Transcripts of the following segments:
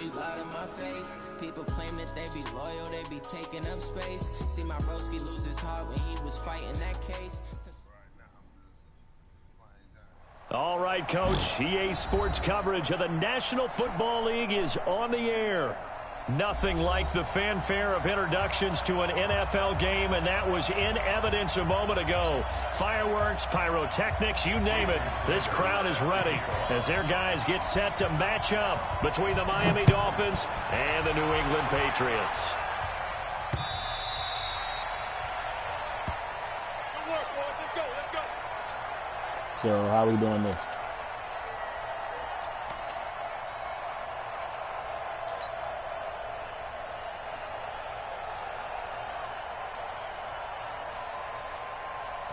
she lied in my face. People claim that they be loyal, they be taking up space. See my broski lose his heart when he was fighting that case. All right, Coach. EA Sports coverage of the National Football League is on the air. Nothing like the fanfare of introductions to an NFL game, and that was in evidence a moment ago. Fireworks, pyrotechnics, you name it. This crowd is ready as their guys get set to match up between the Miami Dolphins and the New England Patriots. Good work, boys. Let's go. Let's go. So how are we doing this?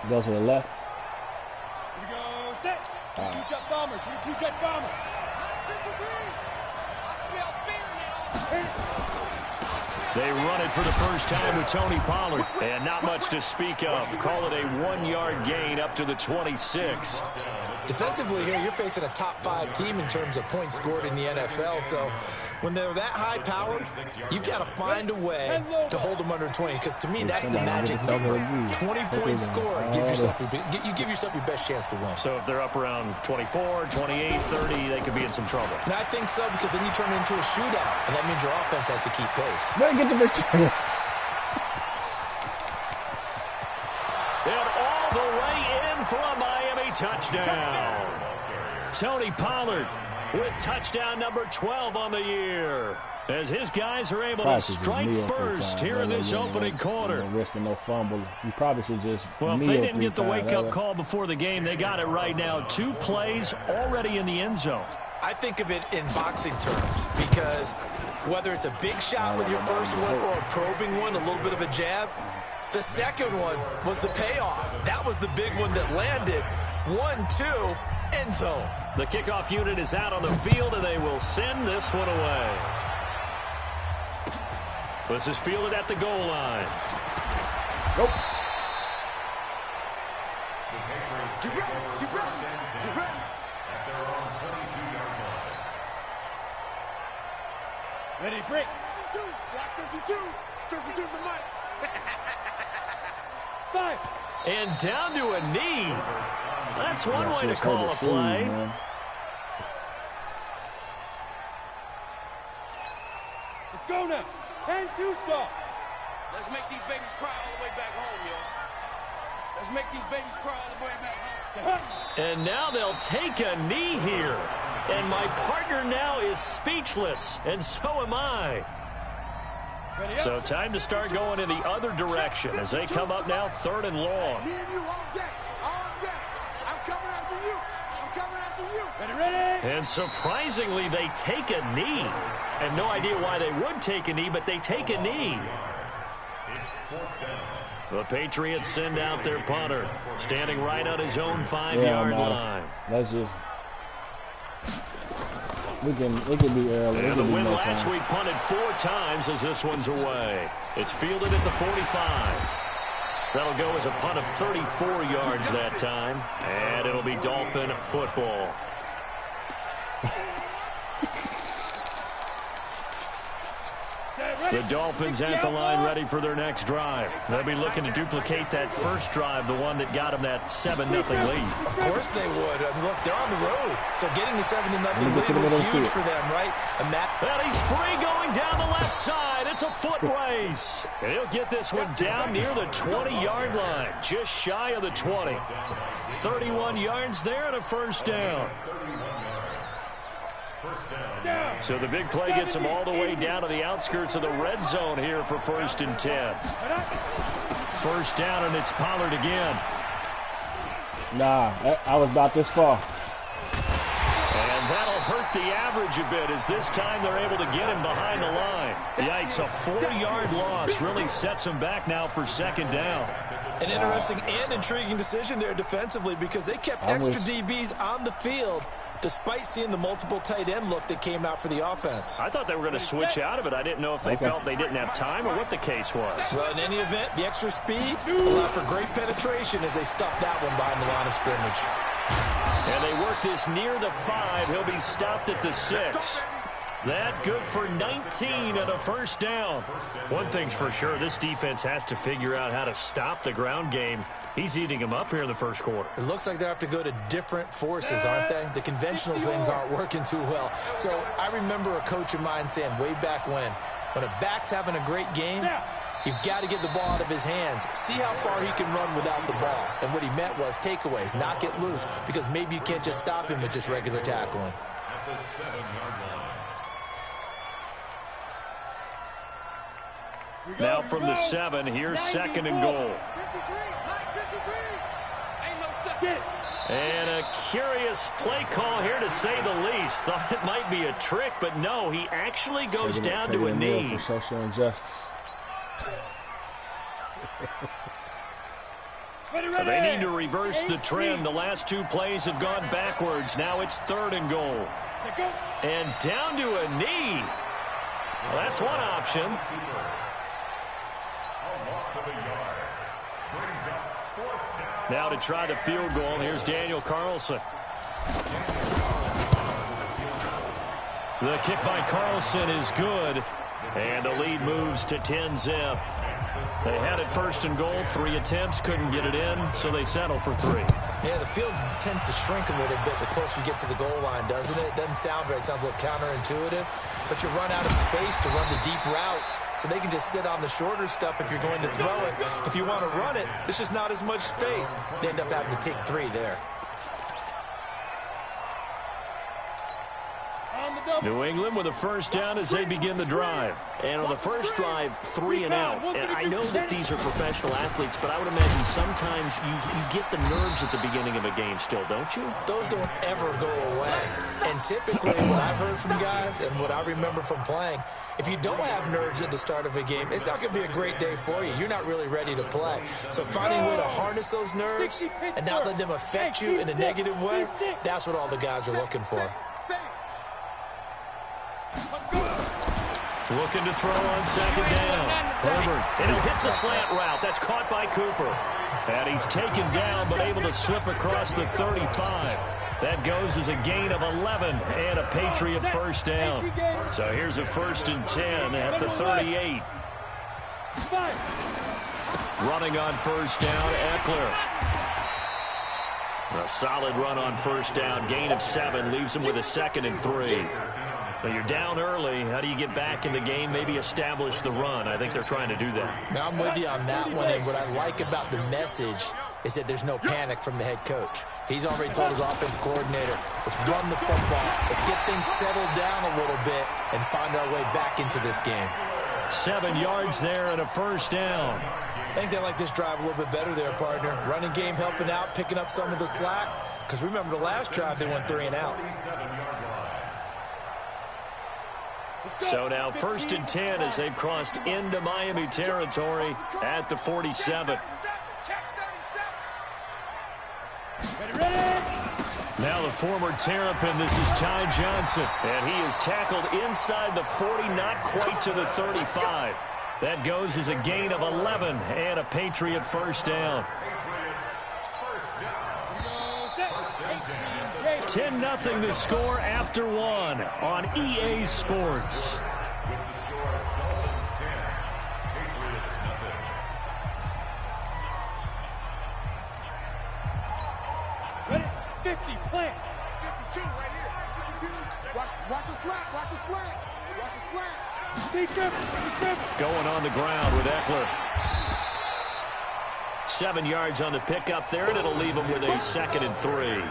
Go to the left. Here we go. Set. Two jet bombers. Two jet bombers. They run it for the first time with Tony Pollard, and not much to speak of. Call it a 1-yard gain up to the 26. Defensively here, you're facing a top-5 team in terms of points scored in the NFL, so when they're that high-powered, you've got to find a way to hold them under 20, because to me, that's the magic number. 20-point score, you give yourself your best chance to win. So if they're up around 24, 28, 30, they could be in some trouble. And I think so, because then you turn it into a shootout, and that means your offense has to keep pace. Better get the victory. And all the way in for a Miami touchdown. Tony Pollard with touchdown number 12 on the year, as his guys are able to strike first here in this opening quarter. Risking no fumble. You probably should just. Well, if they didn't get the wake-up call before the game, they got it right now. 2 plays already in the end zone. I think of it in boxing terms, because whether it's a big shot with your first one or a probing one, a little bit of a jab, the second one was the payoff. That was the big one that landed. 1-2, end zone. The kickoff unit is out on the field, and they will send this one away. This is fielded at the goal line. Nope. Ready, break. 52, block 52. 52 is the mic. 5. And down to a knee. That's one way to call a play. Let's go now. 10-2 soft. Let's make these babies cry all the way back home, yo. Let's make these babies cry all the way back home. And now they'll take a knee here. And my partner now is speechless, and so am I. So time to start going in the other direction as they come up now 3rd and long. Me and you all day. All day. I'm coming after you. I'm coming after you. Ready? And surprisingly, they take a knee. I have no idea why they would take a knee, but they take a knee. The Patriots send out their punter, standing right on his own 5-yard line. Let's just. It can be early. And the win last week punted 4 times as this one's away. It's fielded at the 45. That'll go as a punt of 34 yards that time. And it'll be Dolphin football. The Dolphins at the line ready for their next drive. They'll be looking to duplicate that first drive, the one that got them that 7-0 lead. Of course they would. I mean, look, they're on the road. So getting the 7-0 lead was huge for them, right? And he's free going down the left side. It's a foot race. And he'll get this one down near the 20-yard line, just shy of the 20. 31 yards there and a first down. So the big play gets them all the way down to the outskirts of the red zone here for 1st and 10. First down, and it's Pollard again. Nah, I was about this far. And that'll hurt the average a bit as this time they're able to get him behind the line. Yikes, a 4-yard loss really sets him back now for 2nd down. An interesting and intriguing decision there defensively, because they kept extra DBs on the field despite seeing the multiple tight end look that came out for the offense. I thought they were going to switch out of it. I didn't know if they felt they didn't have time or what the case was. Well, in any event, the extra speed allowed for great penetration as they stuffed that one behind the line of scrimmage. And they work this near the 5. He'll be stopped at the 6. That good for 19 and a first down. One thing's for sure, this defense has to figure out how to stop the ground game. He's eating them up here in the first quarter. It looks like they have to go to different forces, aren't they? The conventional things aren't working too well. So I remember a coach of mine saying way back when a back's having a great game, you've got to get the ball out of his hands. See how far he can run without the ball. And what he meant was takeaways, not get loose, because maybe you can't just stop him with just regular tackling. Now from the 7, here's 2nd and goal. And a curious play call here, to say the least. Thought it might be a trick, but no, he actually goes down to a knee. For social injustice. They need to reverse the trend. The last 2 plays have gone backwards. Now it's 3rd and goal. And down to a knee. Well, that's one option. Now to try the field goal, here's Daniel Carlson. The kick by Carlson is good, and the lead moves to 10-zip. They had it 1st and goal, 3 attempts, couldn't get it in, so they settle for 3. Yeah, the field tends to shrink a little bit the closer you get to the goal line, doesn't it? It doesn't sound right. It sounds a little counterintuitive. But you run out of space to run the deep routes, so they can just sit on the shorter stuff if you're going to throw it. If you want to run it, there's just not as much space. They end up having to take 3 there. New England with a first down as they begin the drive. And on the first drive, 3 and out. And I know that these are professional athletes, but I would imagine sometimes you get the nerves at the beginning of a game still, don't you? Those don't ever go away. And typically what I've heard from guys and what I remember from playing, if you don't have nerves at the start of a game, it's not going to be a great day for you. You're not really ready to play. So finding a way to harness those nerves and not let them affect you in a negative way, that's what all the guys are looking for. Looking to throw on 2nd down. Herbert, and he'll hit the slant route. That's caught by Cooper. And he's taken down, but able to slip across the 35. That goes as a gain of 11 and a Patriot first down. So here's a 1st and 10 at the 38. Running on 1st down, Eckler. A solid run on 1st down. Gain of 7 leaves him with a 2nd and 3. So you're down early. How do you get back in the game? Maybe establish the run. I think they're trying to do that. Now I'm with you on that one, and what I like about the message is that there's no panic from the head coach. He's already told his offensive coordinator, let's run the football, let's get things settled down a little bit and find our way back into this game. 7 yards there and a 1st down. I think they like this drive a little bit better there, partner. Running game helping out, picking up some of the slack, because remember the last drive they went 3 and out. So now 1st and 10 as they've crossed into Miami territory at the 47. Now the former Terrapin, this is Ty Johnson. And he is tackled inside the 40, not quite to the 35. That goes as a gain of 11 and a Patriot first down. 10-0 the score after 1 on EA Sports. Ready? 50, plant. 52 right here. Watch a slant, watch a slant. Watch a slant. Be careful. Going on the ground with Eckler. 7 yards on the pickup there, and it'll leave him with a 2nd and 3.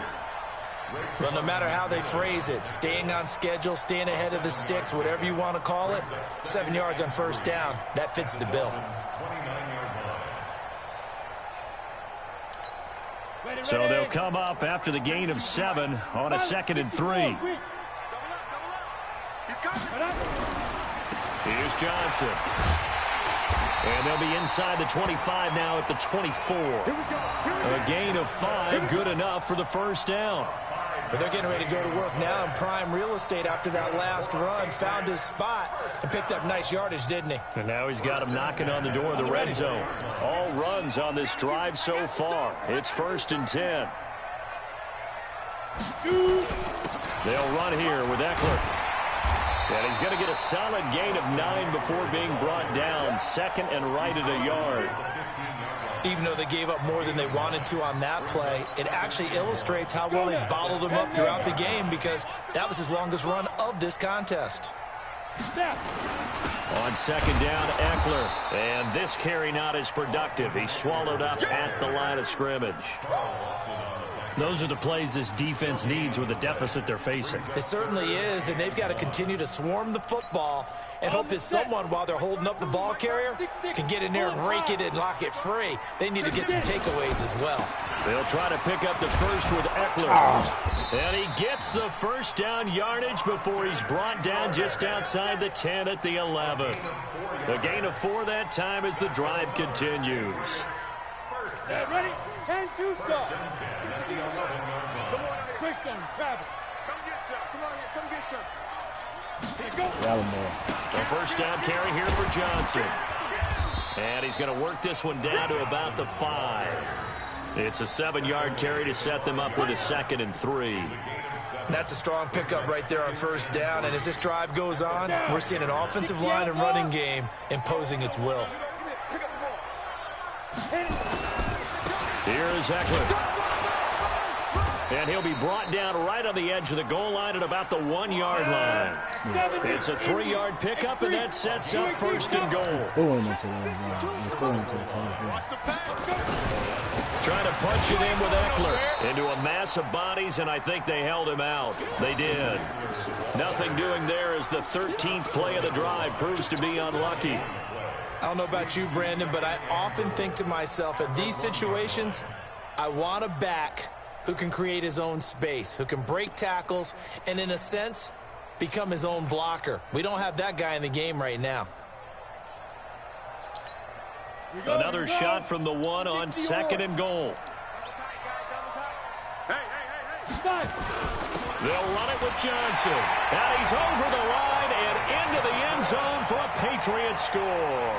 Well, no matter how they phrase it, staying on schedule, staying ahead of the sticks, whatever you want to call it, 7 yards on 1st down, that fits the bill. So they'll come up after the gain of 7 on a 2nd and 3. Here's Johnson. And they'll be inside the 25 now at the 24. A gain of 5, good enough for the first down. But they're getting ready to go to work now in prime real estate after that last run. Found his spot and picked up nice yardage, didn't he? And now he's got him knocking on the door of the red zone. All runs on this drive so far. It's 1st and 10. They'll run here with Eckler. And he's going to get a solid gain of 9 before being brought down. Second and right at a yard. Even though they gave up more than they wanted to on that play, it actually illustrates how well they bottled him up throughout the game, because that was his longest run of this contest. On second down, Eckler. And this carry not as productive. He swallowed up at the line of scrimmage. Those are the plays this defense needs with the deficit they're facing. It certainly is, and they've got to continue to swarm the football and hope that someone, while they're holding up the ball carrier, can get in there and rake it and lock it free. They need to get some takeaways as well. They'll try to pick up the first with Eckler. And he gets the first down yardage before he's brought down just outside the 10 at the 11. A gain of 4 that time as the drive continues. Ready? 10-2 stop. Come on, Christian, travel. Come get some. Come on here, come get some. Here you go. The first down carry here for Johnson. And he's going to work this one down to about the 5. It's a 7-yard carry to set them up with a 2nd and 3. That's a strong pickup right there on first down. And as this drive goes on, we're seeing an offensive line and running game imposing its will. Here's Eckler. And he'll be brought down right on the edge of the goal line at about the 1-yard line. It's a 3-yard pickup, and that sets up first and goal. Trying to punch it in with Eckler into a mass of bodies, and I think they held him out. They did. Nothing doing there as the 13th play of the drive proves to be unlucky. I don't know about you, Brandon, but I often think to myself, in these situations, I want a back who can create his own space, who can break tackles, and in a sense, become his own blocker. We don't have that guy in the game right now. Another shot from the 1 on 2nd and goal. They'll run it with Johnson. And he's over the line and into the end zone for a Patriot score.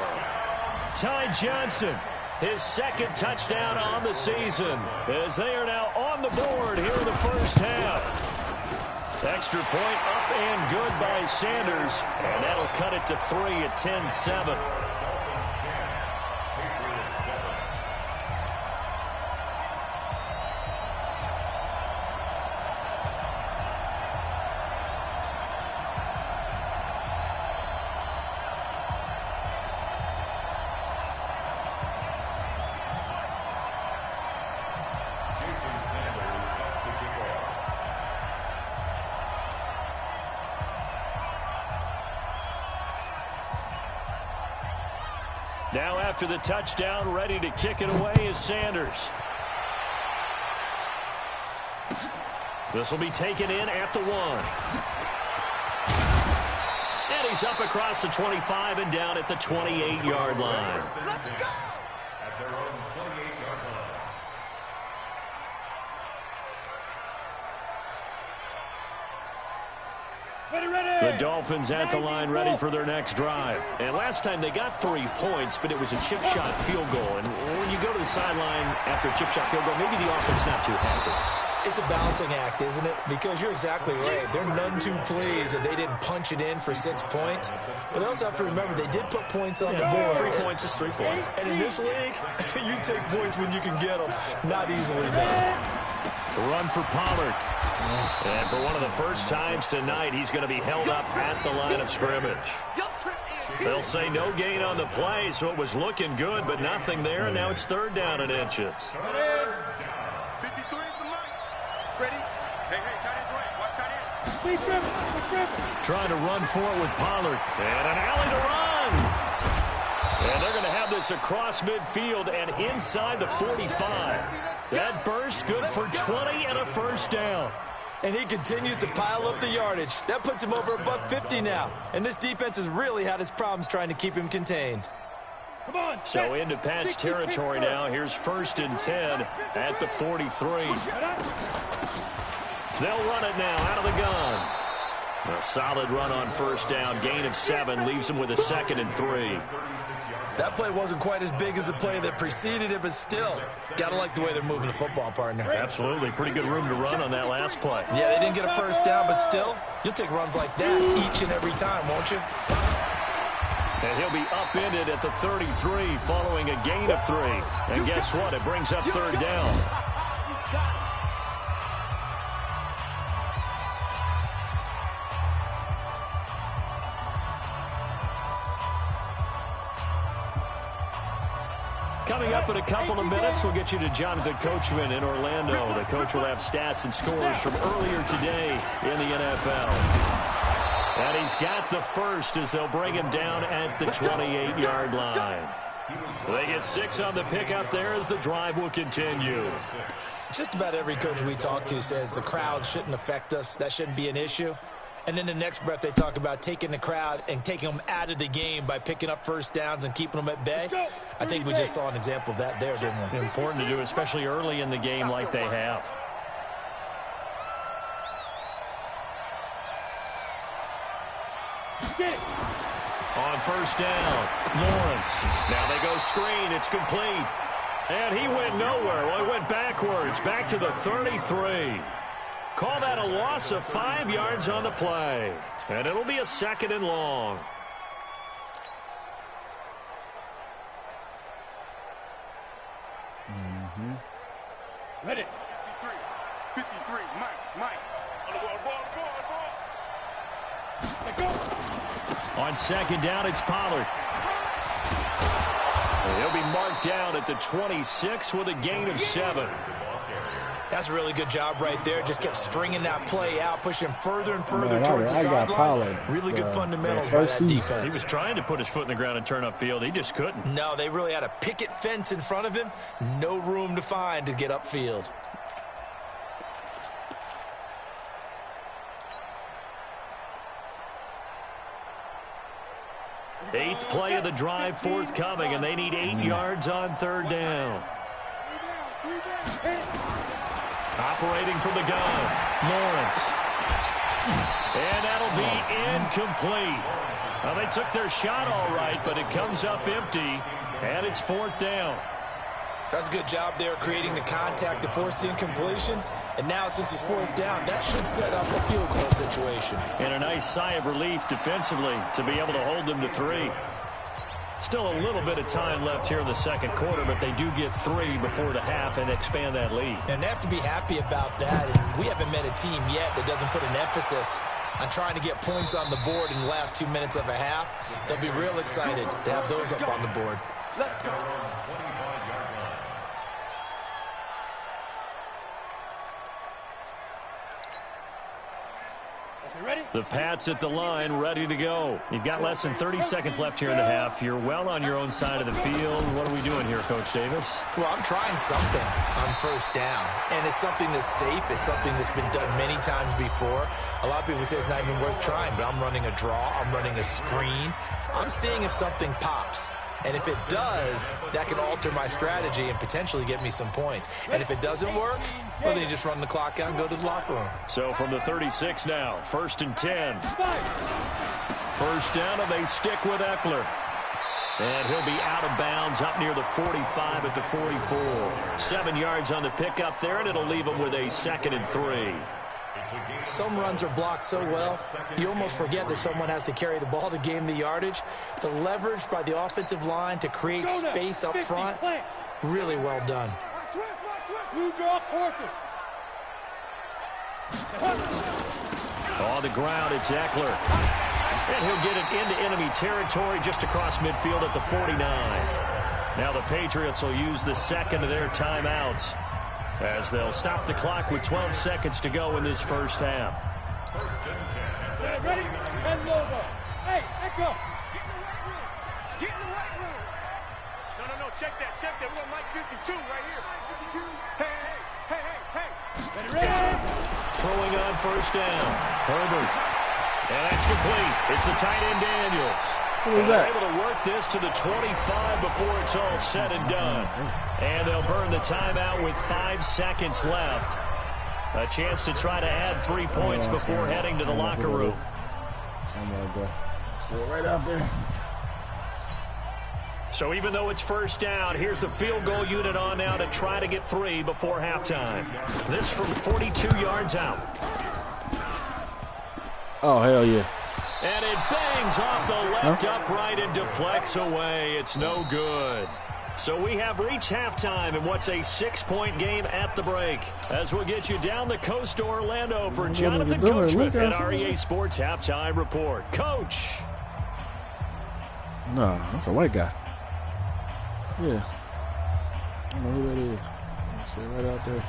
Ty Johnson, his 2nd touchdown on the season, as they are now on the board here in the first half. Extra point up and good by Sanders, and that'll cut it to 3 at 10-7. Now after the touchdown, ready to kick it away is Sanders. This will be taken in at the 1. And he's up across the 25 and down at the 28-yard line. Let's go! The Dolphins at the line ready for their next drive. And last time they got 3 points, but it was a chip shot field goal. And when you go to the sideline after a chip shot field goal, maybe the offense not too happy. It's a balancing act, isn't it? Because you're exactly right. They're none too pleased that they didn't punch it in for 6 points. But they also have to remember they did put points on the board. 3 points is 3 points. And in this league, you take points when you can get them. Not easily done. Run for Pollard. And for one of the first times tonight, he's going to be held up at the line of scrimmage. They'll say no gain on the play, so it was looking good, but nothing there, and now it's 3rd down and inches. 53 is the money. Ready? Hey, tight end's right. Watch tight end. Big Trying to run for it with Pollard. And an alley to run. And they're going to have this across midfield and inside the 45. That burst good for 20 and a first down. And he continues to pile up the yardage. That puts him over $150 now. And this defense has really had its problems trying to keep him contained. Come on. So into Pat's territory now. Here's 1st and 10 at the 43. They'll run it now out of the gun. A solid run on first down. Gain of 7 leaves him with a 2nd and 3. That play wasn't quite as big as the play that preceded it, but still, got to like the way they're moving the football, partner. Absolutely. Pretty good room to run on that last play. Yeah, they didn't get a first down, but still, you'll take runs like that each and every time, won't you? And he'll be upended at the 33 following a gain of 3. And guess what? It brings up 3rd down. Coming up in a couple of minutes, we'll get you to Jonathan Coachman in Orlando. The coach will have stats and scores from earlier today in the NFL. And he's got the first as they'll bring him down at the 28-yard line. They get 6 on the pickup there as the drive will continue. Just about every coach we talk to says the crowd shouldn't affect us. That shouldn't be an issue. And in the next breath, they talk about taking the crowd and taking them out of the game by picking up first downs and keeping them at bay. I think we just saw an example of that there, didn't we? Important to do, especially early in the game like they have. On first down, Lawrence. Now they go screen. It's complete. And he went nowhere. Well, he went backwards, back to the 33. Call that a loss of 5 yards on the play. And it'll be a 2nd and long. Ready. 53, Mike. On the ball. On 2nd down, it's Pollard. And he'll be marked down at the 26 with a gain of 7. That's a really good job right there. Just kept stringing that play out, pushing further and further towards the sideline. Really good fundamentals by that defense. He was trying to put his foot in the ground and turn upfield. He just couldn't. No, they really had a picket fence in front of him. No room to find to get upfield. Eighth play of the drive forthcoming, and they need 8 yards on 3rd down. Operating from the gun, Lawrence. And that'll be incomplete. Well, they took their shot all right, but it comes up empty, and it's 4th down. That's a good job there creating the contact to force the incompletion. And now, since it's 4th down, that should set up a field goal situation. And a nice sigh of relief defensively to be able to hold them to 3. Still a little bit of time left here in the 2nd quarter, but they do get 3 before the half and expand that lead. And they have to be happy about that. And we haven't met a team yet that doesn't put an emphasis on trying to get points on the board in the last 2 minutes of a half. They'll be real excited to have those up on the board. Let's go. The Pats at the line, ready to go. You've got less than 30 seconds left here in the half. You're well on your own side of the field. What are we doing here, Coach Davis? Well, I'm trying something on first down. And it's something that's safe. It's something that's been done many times before. A lot of people say it's not even worth trying, but I'm running a draw. I'm running a screen. I'm seeing if something pops. And if it does, that can alter my strategy and potentially get me some points. And if it doesn't work, well, then you just run the clock out and go to the locker room. So from the 36 now, 1st and 10. First down, and they stick with Eckler. And he'll be out of bounds up near the 45 at the 44. 7 yards on the pickup there, and it'll leave him with a 2nd and 3. Some runs are blocked so well, you almost forget that someone has to carry the ball to gain the yardage. The leverage by the offensive line to create space up front, really well done. On the ground, it's Eckler. And he'll get it into enemy territory just across midfield at the 49. Now the Patriots will use the 2nd of their timeouts as they'll stop the clock with 12 seconds to go in this first half. Ready? And over. Hey, Echo. Get in the right room. No, check that. We got Mike 52 right here. Hey. Ready? Throwing on first down. Herbert. And that's complete. It's the tight end Daniels. They're able to work this to the 25 before it's all said and done. And they'll burn the timeout with 5 seconds left. A chance to try to add 3 points before heading to the locker room. Somewhere to go. Still right out there. So even though it's first down, here's the field goal unit on now to try to get 3 before halftime. This from 42 yards out. Oh, hell yeah. And it bangs off the left upright and deflects away. It's no good. So we have reached halftime in what's a 6-point game at the break. As we'll get you down the coast to Orlando for Jonathan Coachman at our EA Sports Halftime Report. Coach. Nah, that's a white guy. Yeah. I don't know who that is. See right out there.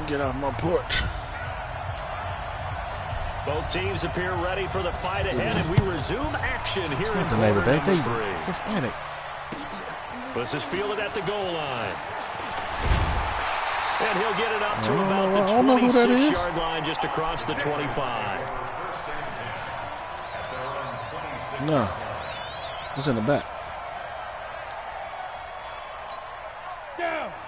Get off my porch. Both teams appear ready for the fight ahead, and we resume action here in quarter number 3. Hispanic. This is fielded at the goal line. And he'll get it up to about the 26-yard line, just across the 25. No. It's in the back.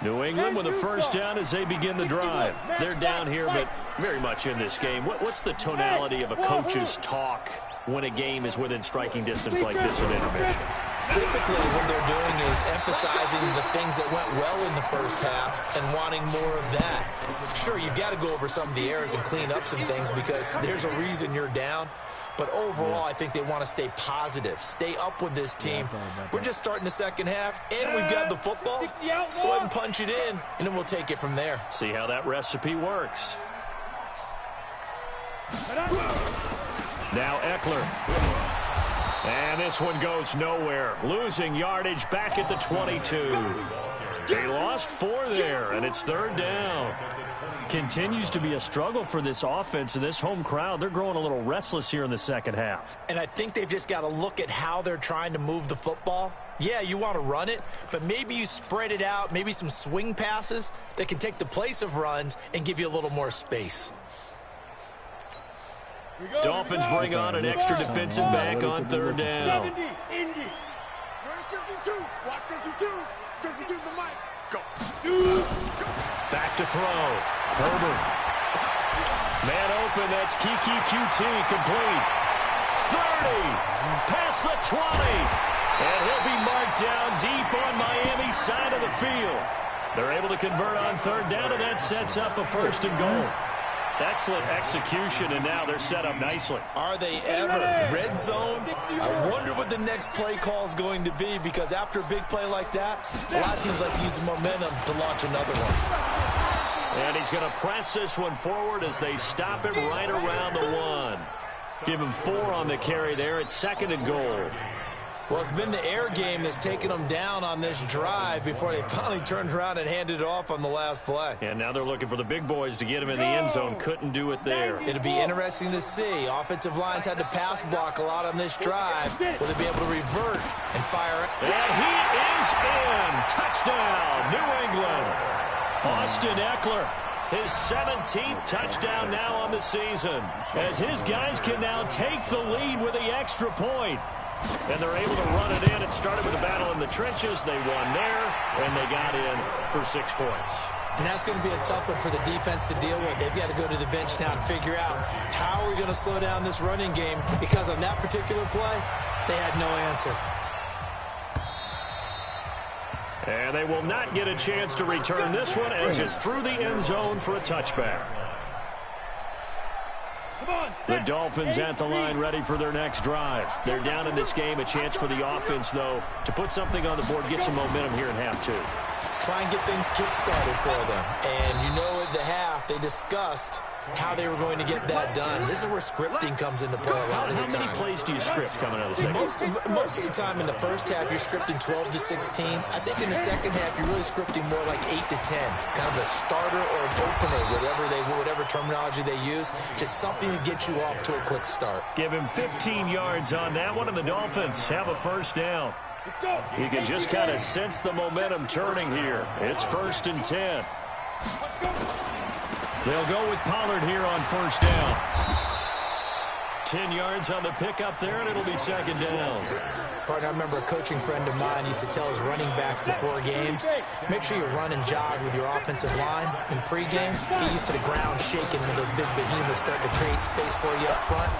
New England with a first down as they begin the drive. They're down here, but very much in this game. What's the tonality of a coach's talk when a game is within striking distance like this in intermission? Typically, what they're doing is emphasizing the things that went well in the first half and wanting more of that. Sure, you've got to go over some of the errors and clean up some things because there's a reason you're down. But overall, I think they want to stay positive, stay up with this team. We're just starting the second half, and we've got the football. Let's go ahead and punch it in, and then we'll take it from there. See how that recipe works. Now Eckler. And this one goes nowhere. Losing yardage back at the 22. They lost 4 there, and it's third down. Continues to be a struggle for this offense and this home crowd. They're growing a little restless here in the second half. And I think they've just got to look at how they're trying to move the football. Yeah, you want to run it, but maybe you spread it out, maybe some swing passes that can take the place of runs and give you a little more space. Dolphins bring on an extra defensive back on third down. 70, Indy. 52, watch 52. 52's the mic. Go. Back to throw. Herbert. Man open, that's Kiki QT, complete. 30, past the 20. And he'll be marked down deep on Miami's side of the field. They're able to convert on third down, and that sets up a first and goal. Excellent execution, and now they're set up nicely. Are they ever? Red zone? I wonder what the next play call is going to be, because after a big play like that, a lot of teams like to use the momentum to launch another one. And he's going to press this one forward as they stop it right around the 1. Give him 4 on the carry there at second and goal. Well, it's been the air game that's taken them down on this drive before they finally turned around and handed it off on the last play. And now they're looking for the big boys to get him in the end zone. Couldn't do it there. It'll be interesting to see. Offensive lines had to pass block a lot on this drive. Will they be able to revert and fire it? And he is in. Touchdown, New England. Austin Eckler, his 17th touchdown now on the season, as his guys can now take the lead with the extra point. And they're able to run it in. It started with a battle in the trenches. They won there, and they got in for 6 points. And that's going to be a tough one for the defense to deal with. They've got to go to the bench now and figure out how are we going to slow down this running game, because on that particular play, they had no answer. And they will not get a chance to return this one as it's through the end zone for a touchback. The Dolphins at the line ready for their next drive. They're down in this game. A chance for the offense, though, to put something on the board, get some momentum here in half 2. Try and get things kick-started for them. And you know at the half, they discussed how they were going to get that done. This is where scripting comes into play a lot of the time. How many plays do you script coming out of the second? Most of the time in the first half, you're scripting 12 to 16. I think in the second half, you're really scripting more like 8 to 10. Kind of a starter or an opener, whatever terminology they use. Just something to get you off to a quick start. Give him 15 yards on that one, and the Dolphins have a first down. You can just kind of sense the momentum turning here. It's 1st and 10. They'll go with Pollard here on first down. 10 yards on the pickup there, and it'll be second down. Partner, I remember a coaching friend of mine used to tell his running backs before games, make sure you run and jog with your offensive line in pregame. Get used to the ground shaking when those big behemoths start to create space for you up front.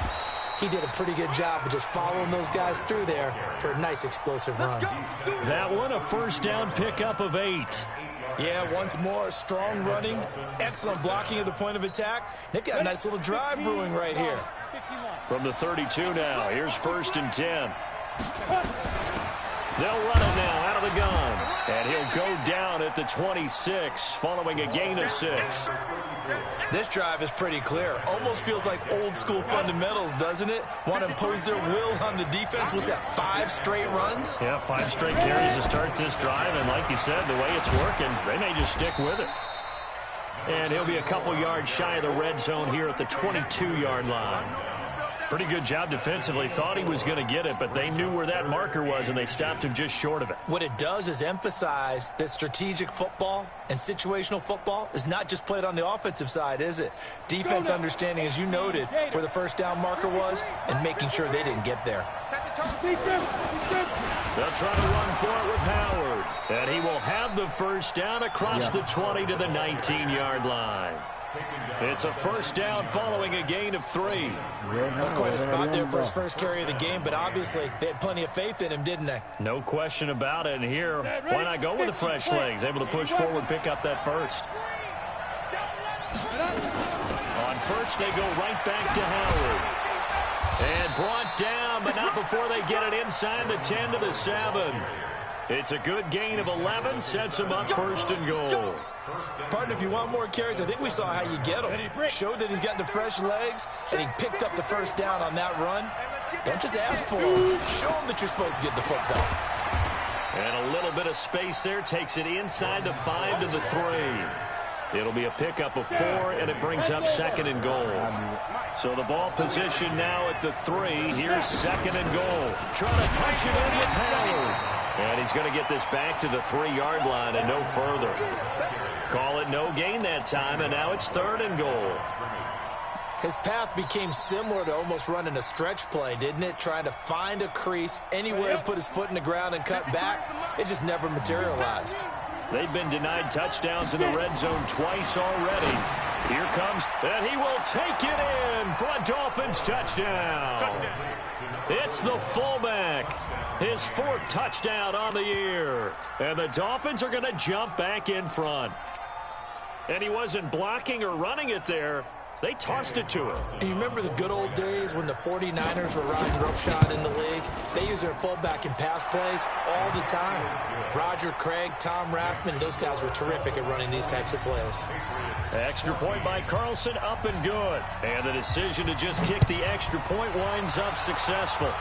He did a pretty good job of just following those guys through there for a nice explosive run. That one, a first down pickup of 8. Yeah, once more, strong running, excellent blocking at the point of attack. They've got a nice little drive brewing right here. From the 32 now, here's 1st and 10. They'll run it now out of the gun. And he'll go down at the 26 following a gain of 6. This drive is pretty clear. Almost feels like old school fundamentals, doesn't it? Want to impose their will on the defense. Was that 5 straight runs? Yeah, 5 straight carries to start this drive. And like you said, the way it's working, they may just stick with it. And he'll be a couple yards shy of the red zone here at the 22-yard line. Pretty good job defensively. Thought he was going to get it, but they knew where that marker was, and they stopped him just short of it. What it does is emphasize that strategic football and situational football is not just played on the offensive side, is it? Defense understanding, as you noted, where the first down marker was and making sure they didn't get there. They'll try to run for it with Howard. And he will have the first down across the 20 to the 19-yard line. It's a first down following a gain of 3. That's quite a spot there for his first carry of the game, but obviously they had plenty of faith in him, didn't they? No question about it. And here, why not go with the fresh legs? Able to push forward, pick up that first. On first, they go right back to Howard. And brought down, but not before they get it inside the 10 to the 7. It's a good gain of 11, sets him up 1st and goal. Partner, if you want more carries, I think we saw how you get him. Showed that he's got the fresh legs, and he picked up the first down on that run. Don't just ask for him. Show him that you're supposed to get the football. And a little bit of space there takes it inside the 5 to the 3. It'll be a pickup of 4, and it brings up 2nd and goal. So the ball position now at the 3. Here's 2nd and goal. Trying to punch it in with Howard. And he's going to get this back to the 3-yard line and no further. Call it no gain that time, and now it's 3rd and goal. His path became similar to almost running a stretch play, didn't it? Trying to find a crease, anywhere to put his foot in the ground and cut back. It just never materialized. They've been denied touchdowns in the red zone twice already. Here comes, and he will take it in for a Dolphins touchdown. It's the fullback. His 4th touchdown on the year. And the Dolphins are going to jump back in front. And he wasn't blocking or running it there. They tossed it to him. And you remember the good old days when the 49ers were riding roughshod in the league? They used their fullback in pass plays all the time. Roger Craig, Tom Rathman, those guys were terrific at running these types of plays. Extra point by Carlson, up and good. And the decision to just kick the extra point winds up successful.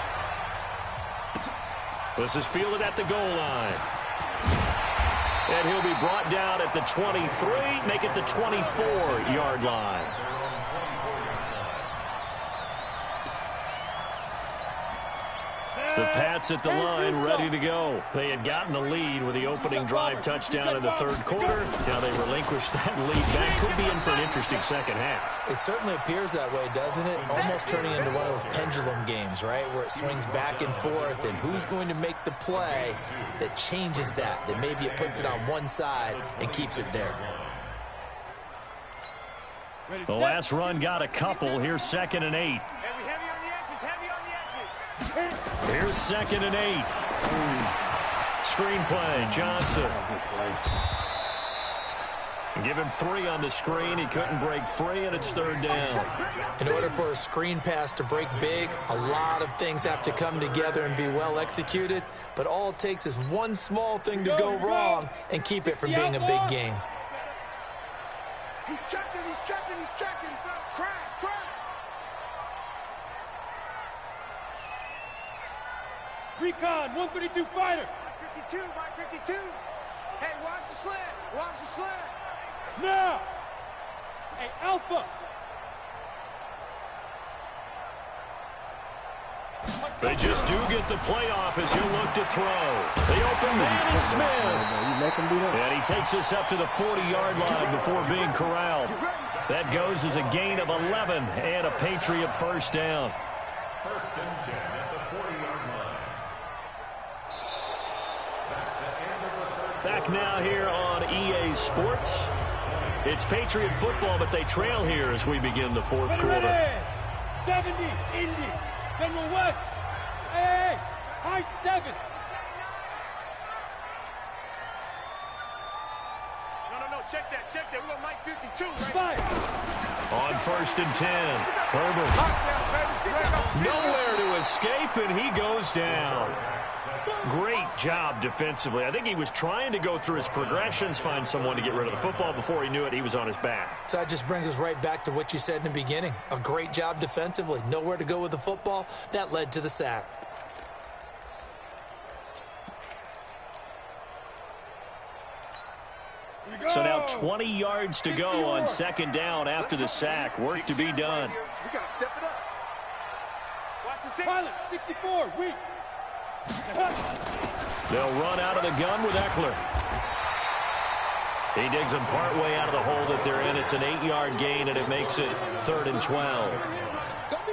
This is fielded at the goal line. And he'll be brought down at the 23, make it the 24-yard line. The Pats at the line, ready to go. They had gotten the lead with the opening drive touchdown in the 3rd quarter. Now they relinquish that lead. That could be in for an interesting second half. It certainly appears that way, doesn't it? Almost turning into one of those pendulum games, right, where it swings back and forth, and who's going to make the play that changes that maybe it puts it on one side and keeps it there. The last run got a couple. Here's 2nd and 8. Here's 2nd and 8. Screen play, Johnson. Give him 3 on the screen. He couldn't break free, and it's 3rd down. In order for a screen pass to break big, a lot of things have to come together and be well executed, but all it takes is one small thing to go wrong and keep it from being a big game. He's checking, he's checking, he's checking. Crash, crash. Recon, 132 fighter. 52, 52. Hey, watch the slant, watch the slant. Now. Hey, Alpha. They just do get the playoff as he'll look to throw. The open man is Smith. And he takes us up to the 40-yard line before being corralled. That goes as a gain of 11 and a Patriot first down. First and 10 at the 40-yard line. That's the end of the third. Back now here on EA Sports. It's Patriot football, but they trail here as we begin the fourth quarter. 70, Indy, General West. Hey, high 7. No, check that. We're on Mike 52 right now. On first and 10, Herbert. Nowhere to escape, and he goes down. Great job defensively. I think he was trying to go through his progressions, find someone to get rid of the football. Before he knew it, he was on his back. So that just brings us right back to what you said in the beginning. A great job defensively. Nowhere to go with the football. That led to the sack. So now 20 yards to go on second down after the sack. Work to be done. We got to step it up. Watch the Pilot, 64, weak. They'll run out of the gun with Eckler. He digs them partway out of the hole that they're in. It's an 8-yard gain, and it makes it 3rd and 12.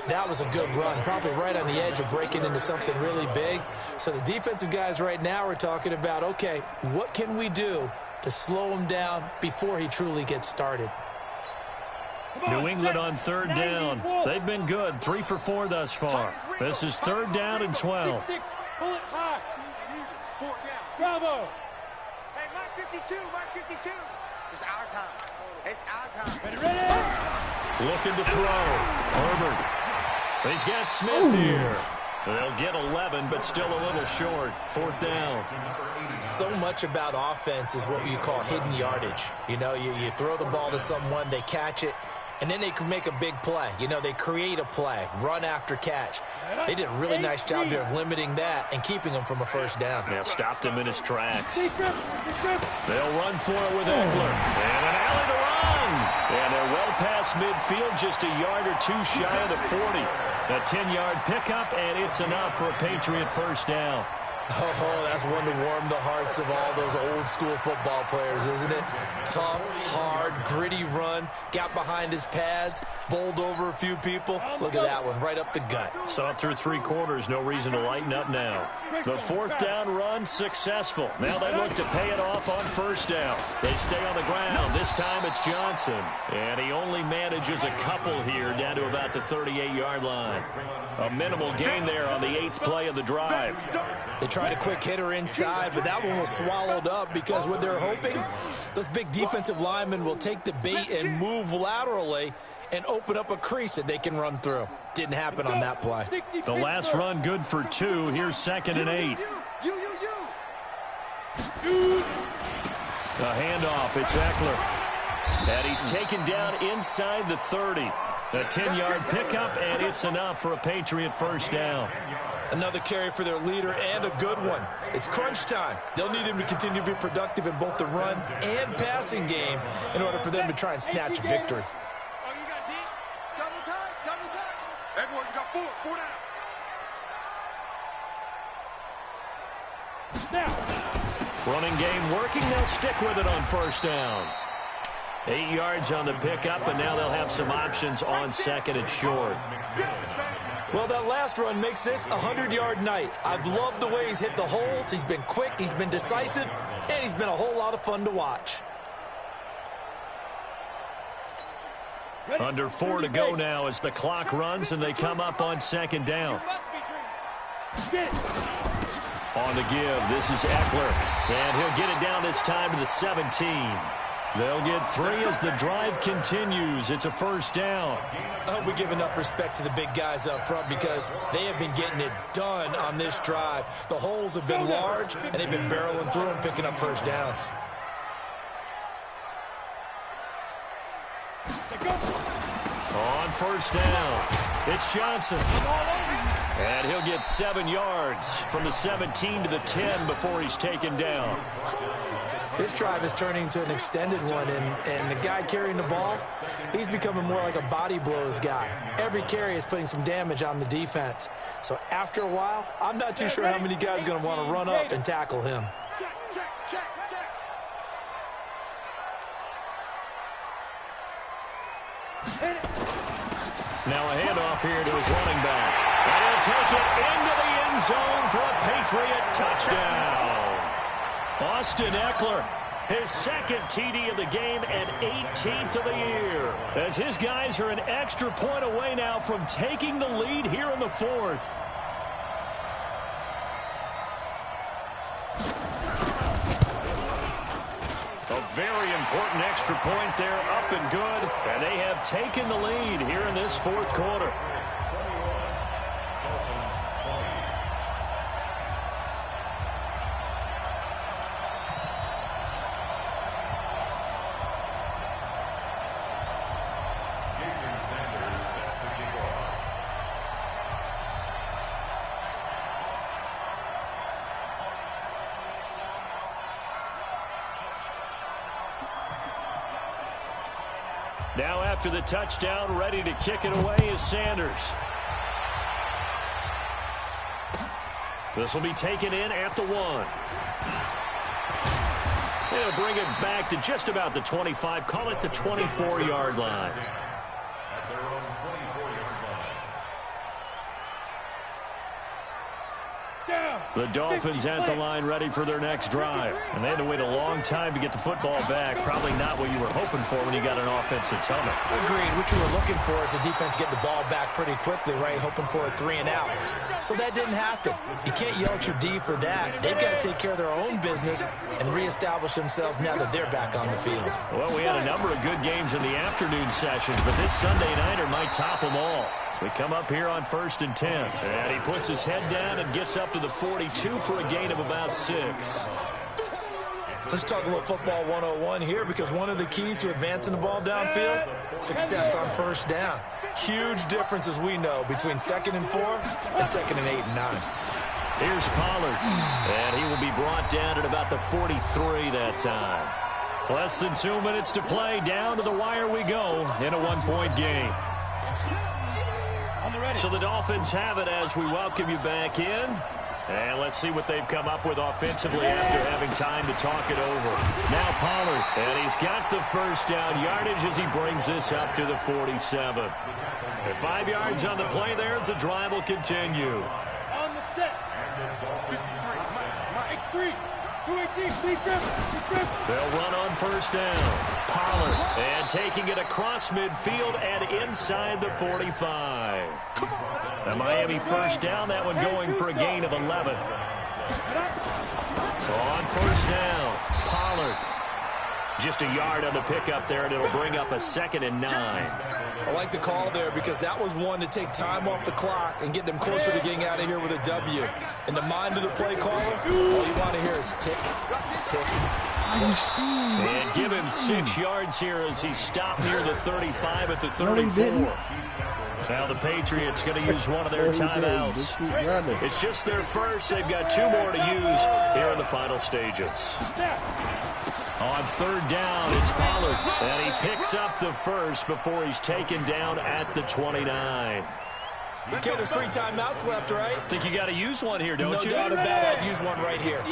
That was a good run, probably right on the edge of breaking into something really big. So the defensive guys right now are talking about, okay, what can we do to slow him down before he truly gets started? New England on third down. They've been good, 3 for 4 thus far. This is 3rd down and 12. Pull it high. Bravo. Hey, Mike 52. It's our time. Ready. Looking to throw. Herbert. He's got Smith here. They'll get 11, but still a little short. 4th down. So much about offense is what you call hidden yardage. You know, you throw the ball to someone, they catch it, and then they can make a big play. You know, they create a play, run after catch. They did a really nice job there of limiting that and keeping him from a first down. They've stopped him in his tracks. They'll run for it with Eckler. And an alley to run. And they're well past midfield, just a yard or two shy of the 40. A 10-yard pickup, and it's enough for a Patriot first down. Oh, that's one to warm the hearts of all those old-school football players, isn't it? Tough, hard, gritty run, got behind his pads, bowled over a few people. Look at that one, right up the gut. Saw it through 3 quarters, no reason to lighten up now. The 4th down run successful. Now they look to pay it off on first down. They stay on the ground. This time it's Johnson. And he only manages a couple here down to about the 38-yard line. A minimal gain there on the 8th play of the drive. They tried a quick hitter inside, but that one was swallowed up because what they're hoping, those big defensive linemen will take the bait and move laterally and open up a crease that they can run through. Didn't happen on that play. The last run good for 2. Here's 2nd and 8. A handoff. It's Eckler. And he's taken down inside the 30. A 10-yard pickup, and it's enough for a Patriot first down. Another carry for their leader, and a good one. It's crunch time. They'll need him to continue to be productive in both the run and passing game in order for them to try and snatch a victory. Oh, you got deep? Double time. Everyone, you got 4 down. Now. Running game working. They'll stick with it on first down. 8 yards on the pickup, and now they'll have some options on 2nd and short. Well, that last run makes this a 100-yard night. I've loved the way he's hit the holes. He's been quick, he's been decisive, and he's been a whole lot of fun to watch. Under 4 to go now as the clock runs, and they come up on 2nd down. On the give, this is Eckler, and he'll get it down this time to the 17. They'll get 3 as the drive continues. It's a first down. I hope we give enough respect to the big guys up front because they have been getting it done on this drive. The holes have been large, and they've been barreling through and picking up first downs. On first down, it's Johnson. And he'll get 7 yards from the 17 to the 10 before he's taken down. This drive is turning into an extended one, and the guy carrying the ball, he's becoming more like a body blows guy. Every carry is putting some damage on the defense. So after a while, I'm not too sure how many guys are going to want to run up and tackle him. Check. Now a handoff here to his running back. And take it into the end zone for a Patriot touchdown. Austin Eckler, his second TD of the game and 18th of the year. As his guys are an extra point away now from taking the lead here in the fourth. A very important extra point there, up and good. And they have taken the lead here in this fourth quarter. Now after the touchdown, ready to kick it away is Sanders. This will be taken in at the 1. They'll bring it back to just about the 25. Call it the 24-yard line. The Dolphins at the line ready for their next drive. And they had to wait a long time to get the football back. Probably not what you were hoping for when you got an offense that's humming. Agreed. What you were looking for is the defense get the ball back pretty quickly, right? Hoping for a 3-and-out. So that didn't happen. You can't yell at your D for that. They've got to take care of their own business and reestablish themselves now that they're back on the field. Well, we had a number of good games in the afternoon sessions, but this Sunday nighter might top them all. We come up here on 1st and 10. And he puts his head down and gets up to the 42 for a gain of about 6. Let's talk a little football 101 here, because one of the keys to advancing the ball downfield, success on first down. Huge difference, as we know, between 2nd and 4 and 2nd and 8 and 9. Here's Pollard, and he will be brought down at about the 43 that time. Less than 2 minutes to play. Down to the wire we go in a 1-point game. So the Dolphins have it as we welcome you back in. And let's see what they've come up with offensively after having time to talk it over. Now Pollard, and he's got the first down yardage as he brings this up to the 47. At 5 yards on the play there, as the drive will continue. On the set. 53. 218, please grip. They'll run on first down. Pollard, and taking it across midfield and inside the 45. The Miami first down, that one going for a gain of 11. So on first down, Pollard. Just a yard on the pickup there, and it'll bring up a 2nd and 9. I like the call there, because that was one to take time off the clock and get them closer to getting out of here with a W. In the mind of the play caller, all you want to hear is tick, tick, tick. And give him 6 yards here as he stopped near the 35 at the 34. Now the Patriots going to use one of their timeouts. It's just their first. They've got 2 more to use here in the final stages. On 3rd down, it's Pollard, and he picks up the first before he's taken down at the 29. Okay, there's 3 timeouts left, right? Think you got to use one here, don't you? No doubt about it. I'd use one right here.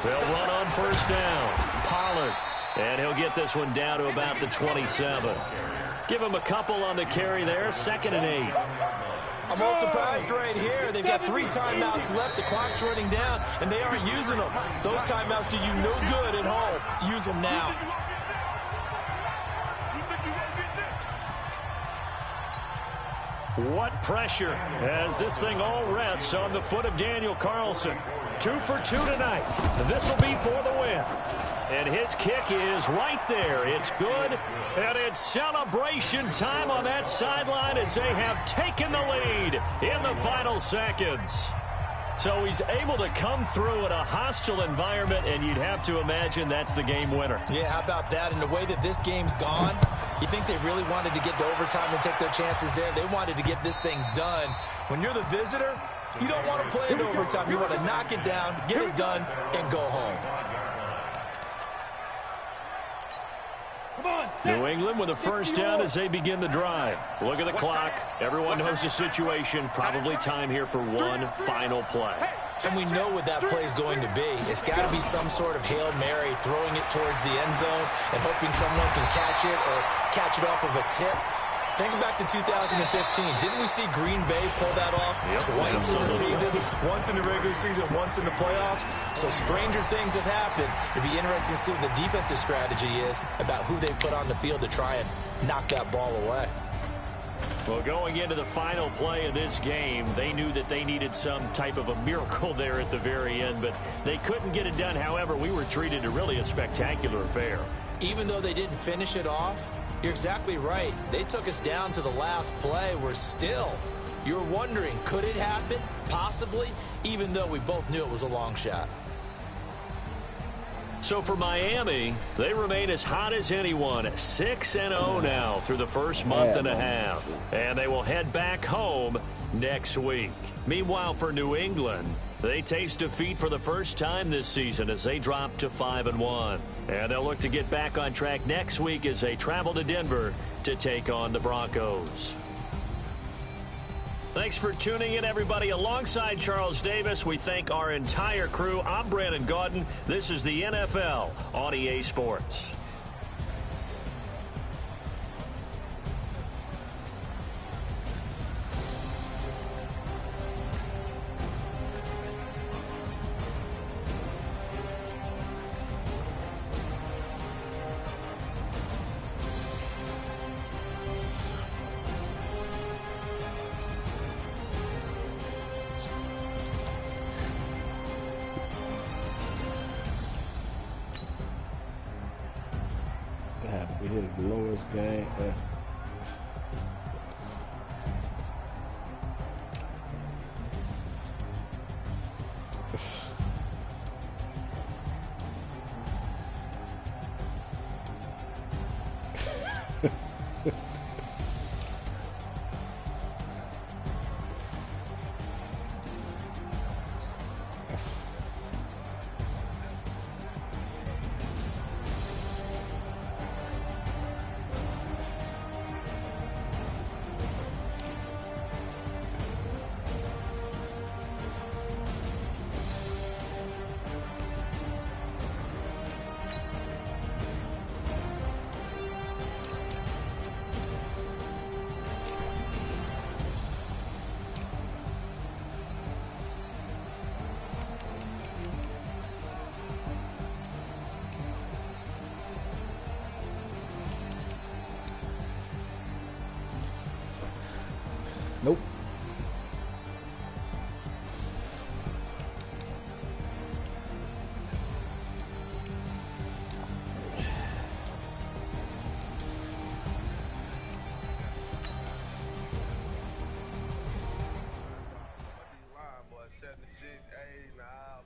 They'll run on first down. Pollard, and he'll get this one down to about the 27. Give him a couple on the carry there, 2nd and 8. I'm all surprised right here. They've got 3 timeouts left. The clock's running down, and they aren't using them. Those timeouts do you no good at home. Use them now. What pressure as this thing all rests on the foot of Daniel Carlson. 2 for 2 tonight. This will be for the win. And his kick is right there. It's good. And it's celebration time on that sideline as they have taken the lead in the final seconds. So he's able to come through in a hostile environment, and you'd have to imagine that's the game winner. Yeah, how about that? And the way that this game's gone, you think they really wanted to get to overtime and take their chances there? They wanted to get this thing done. When you're the visitor, you don't want to play into overtime. You want to knock it down, get it done, and go home. New England with a first down as they begin the drive. Look at the clock. Everyone knows the situation. Probably time here for one final play. And we know what that play is going to be. It's got to be some sort of Hail Mary, throwing it towards the end zone and hoping someone can catch it or catch it off of a tip. Think back to 2015. Didn't we see Green Bay pull that off twice in the season? Once in the regular season, once in the playoffs. So stranger things have happened. It'd be interesting to see what the defensive strategy is about who they put on the field to try and knock that ball away. Well, going into the final play of this game, they knew that they needed some type of a miracle there at the very end, but they couldn't get it done. However, we were treated to really a spectacular affair. Even though they didn't finish it off, you're exactly right. They took us down to the last play. We're still, you're wondering, could it happen? Possibly, even though we both knew it was a long shot. So for Miami, they remain as hot as anyone, 6-0 now through the first month and a half. And they will head back home next week. Meanwhile, for New England, they taste defeat for the first time this season as they drop to 5-1. And they'll look to get back on track next week as they travel to Denver to take on the Broncos. Thanks for tuning in, everybody. Alongside Charles Davis, we thank our entire crew. I'm Brandon Gaudin. This is the NFL on EA Sports. His lowest game. Nope.